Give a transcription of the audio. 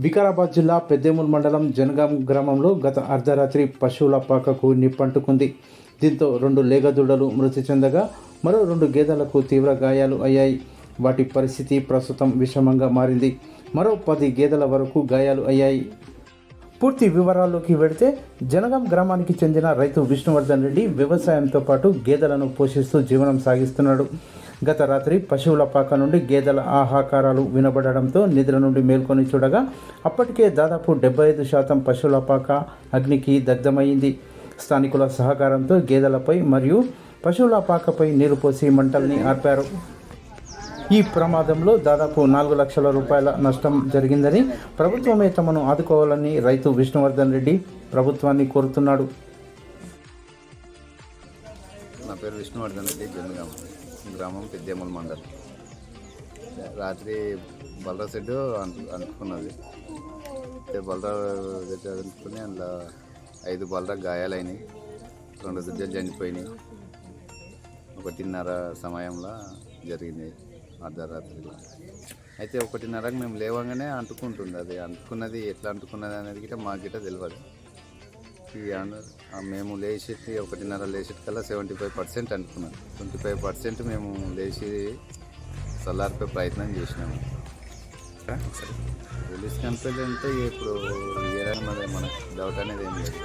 వికారాబాద్ జిల్లా పెద్దేముల్ మండలం జనగాం గ్రామంలో గత అర్ధరాత్రి పశువుల పాకకు నిప్పంటుకుంది. దీంతో 2 లేగదూడలు మృతి చెందగా మరో 2 గేదెలకు తీవ్ర గాయాలు అయ్యాయి. వాటి పరిస్థితి ప్రస్తుతం విషమంగా మారింది. మరో 10 గేదెల వరకు గాయాలు అయ్యాయి. పూర్తి వివరాల్లోకి వెళితే జనగాం గ్రామానికి చెందిన రైతు విష్ణువర్ధన్ రెడ్డి వ్యవసాయంతో పాటు గేదెలను పోషిస్తూ జీవనం సాగిస్తున్నాడు. గత రాత్రి పశువుల పాక నుండి గేదెల ఆహాకారాలు వినబడడంతో నిద్ర నుండి మేల్కొని చూడగా అప్పటికే దాదాపు 75% పశువుల పాక అగ్నికి దగ్ధమైంది. స్థానికుల సహకారంతో గేదెలపై మరియు పశువుల పాకపై నీరు పోసి మంటల్ని ఆర్పారు. ఈ ప్రమాదంలో దాదాపు 4 లక్షల రూపాయల నష్టం జరిగిందని, ప్రభుత్వమే తమను ఆదుకోవాలని రైతు విష్ణువర్ధన్ రెడ్డి ప్రభుత్వాన్ని కోరుతున్నాడు. నా పేరు విష్ణువర్ధన్ రెడ్డి, జనగాం గ్రామం, పెద్దేముల్ మండలం. రాత్రి బల్రా సెడ్ అనుకున్నది. బల్రా అనుకుని అందులో 5 బల్రా గాయాలైనాయి, 2 దుడ్డలు చనిపోయినాయి. 1:30 సమయంలో జరిగింది అర్ధరాత్రిలో. అయితే 1:30కి మేము లేవగానే అంటుకుంటుంది. అది అంటుకున్నది ఎట్లా అంటుకున్నది అనేది గిట్ట మాకు గిట్ట తెలియదు. మేము లేచి 1:30 లేచేటికల్లా 75% అనుకున్నాం. 25% మేము లేచి చల్లారిపోయే ప్రయత్నం చేసినాము. పోలీస్ కంప్లైంట్ అంటే ఇప్పుడు మనకు డౌట్ అనేది ఏం లేదు.